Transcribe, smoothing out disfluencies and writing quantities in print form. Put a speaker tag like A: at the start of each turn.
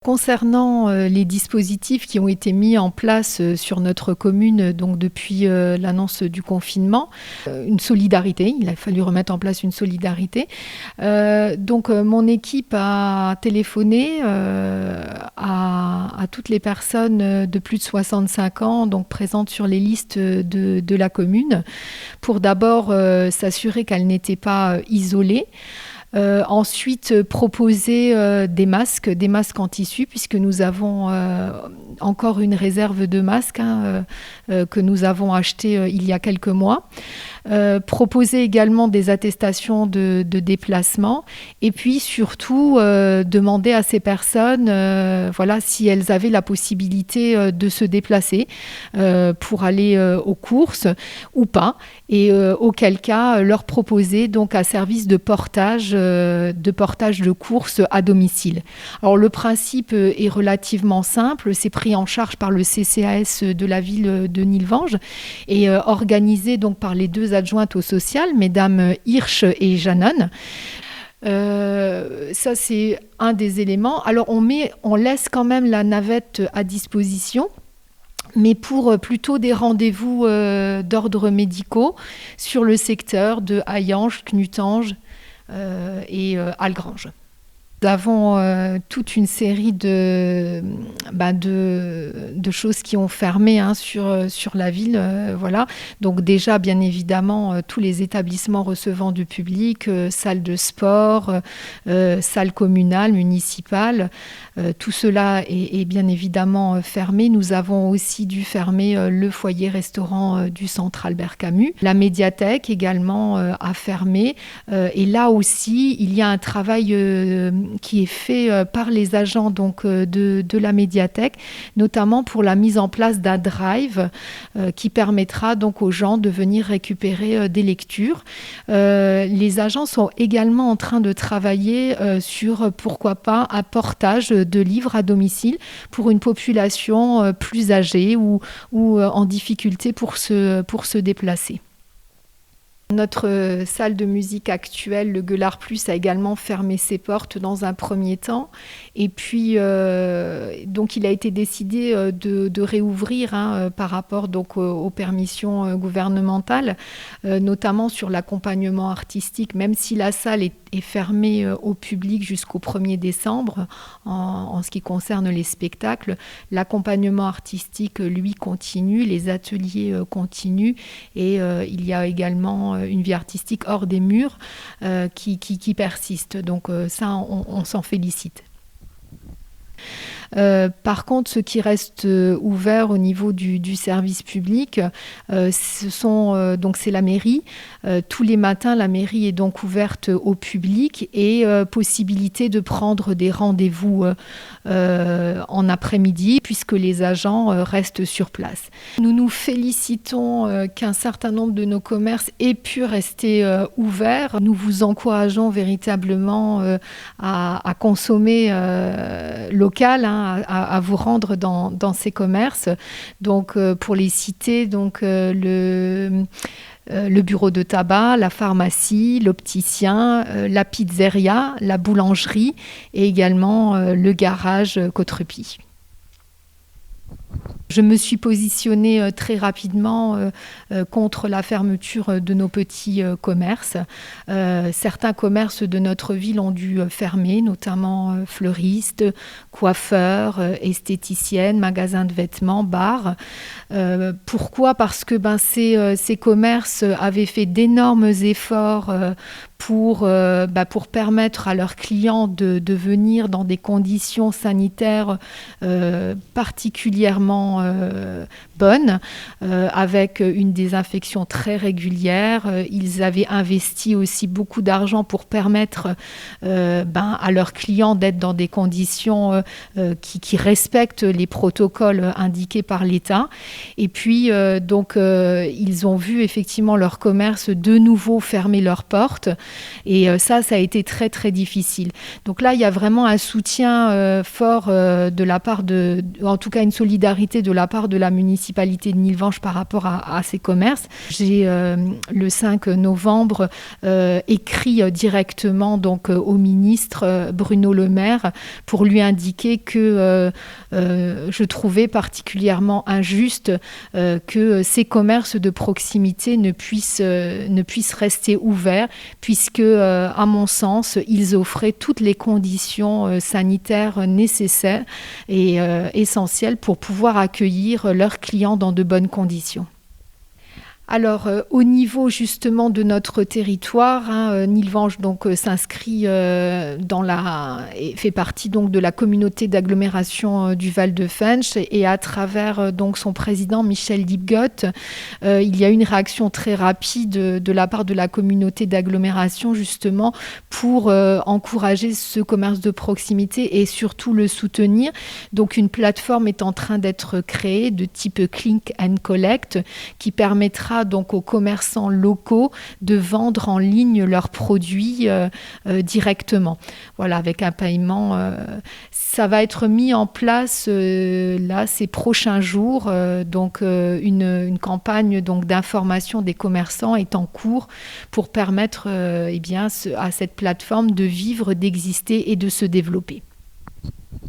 A: Concernant les dispositifs qui ont été mis en place sur notre commune donc depuis l'annonce du confinement, une solidarité, il a fallu remettre en place une solidarité. Donc mon équipe a téléphoné à toutes les personnes de plus de 65 ans donc présentes sur les listes de la commune pour d'abord s'assurer qu'elles n'étaient pas isolées. Ensuite, proposer des masques en tissu, puisque nous avons encore une réserve de masques que nous avons acheté il y a quelques mois. Proposer également des attestations de déplacement et puis surtout demander à ces personnes si elles avaient la possibilité de se déplacer pour aller aux courses ou pas et auquel cas leur proposer donc un service de portage de courses à domicile. Alors le principe est relativement simple, c'est pris en charge par le CCAS de la ville de Nilvange et organisé donc par les deux adjointes au social, mesdames Hirsch et Janon. Ça c'est un des éléments. Alors on laisse quand même la navette à disposition, mais pour plutôt des rendez-vous d'ordre médicaux sur le secteur de Hayange, Knutange et Algrange. Nous avons toute une série de choses qui ont fermé sur la ville. Voilà. Donc déjà, bien évidemment, tous les établissements recevant du public, salles de sport, salles communales, municipales, tout cela est bien évidemment fermé. Nous avons aussi dû fermer le foyer-restaurant du centre Albert Camus. La médiathèque également a fermé. Et là aussi, il y a un travail qui est fait par les agents donc, de la médiathèque, notamment pour la mise en place d'un drive qui permettra donc aux gens de venir récupérer des lectures. Les agents sont également en train de travailler sur, pourquoi pas, un portage de livres à domicile pour une population plus âgée ou en difficulté pour se déplacer. Notre salle de musique actuelle, le Gueulard Plus, a également fermé ses portes dans un premier temps. Et puis, donc, il a été décidé de réouvrir par rapport donc, aux permissions gouvernementales, notamment sur l'accompagnement artistique, même si la salle est fermée au public jusqu'au 1er décembre en ce qui concerne les spectacles. L'accompagnement artistique, lui, continue, les ateliers continuent et il y a également une vie artistique hors des murs qui persiste. Donc ça, on s'en félicite. Par contre, ce qui reste ouvert au niveau du service public, c'est la mairie. Tous les matins, la mairie est donc ouverte au public et possibilité de prendre des rendez-vous en après-midi puisque les agents restent sur place. Nous nous félicitons qu'un certain nombre de nos commerces aient pu rester ouverts. Nous vous encourageons véritablement à consommer local, à vous rendre dans ces commerces. Donc, pour les citer, donc, le bureau de tabac, la pharmacie, l'opticien, la pizzeria, la boulangerie et également le garage Côte-Rupie. Je me suis positionnée très rapidement contre la fermeture de nos petits commerces. Certains commerces de notre ville ont dû fermer, notamment fleuristes, coiffeurs, esthéticiennes, magasins de vêtements, bars. Pourquoi ? Parce que ces commerces avaient fait d'énormes efforts pour permettre à leurs clients de venir dans des conditions sanitaires particulièrement bonnes, avec une désinfection très régulière. Ils avaient investi aussi beaucoup d'argent pour permettre à leurs clients d'être dans des conditions qui respectent les protocoles indiqués par l'État. Et puis, ils ont vu effectivement leur commerce de nouveau fermer leurs portes. Et ça a été très, très difficile. Donc là, il y a vraiment un soutien fort de la part en tout cas une solidarité de la part de la municipalité municipalité de Nilvange par rapport à ces commerces. J'ai le 5 novembre écrit directement donc au ministre Bruno Le Maire pour lui indiquer que je trouvais particulièrement injuste que ces commerces de proximité ne puissent rester ouverts, puisque, à mon sens, ils offraient toutes les conditions sanitaires nécessaires et essentielles pour pouvoir accueillir leurs clients dans de bonnes conditions. Alors, au niveau justement de notre territoire, Nilvange donc s'inscrit et fait partie donc de la communauté d'agglomération du Val-de-Fensch, et à travers donc son président Michel Dibgot, il y a une réaction très rapide de la part de la communauté d'agglomération justement pour encourager ce commerce de proximité et surtout le soutenir. Donc, une plateforme est en train d'être créée de type Click and Collect qui permettra donc aux commerçants locaux de vendre en ligne leurs produits directement. Voilà, avec un paiement. Ça va être mis en place là ces prochains jours. Donc une campagne donc d'information des commerçants est en cours pour permettre à cette plateforme de vivre, d'exister et de se développer.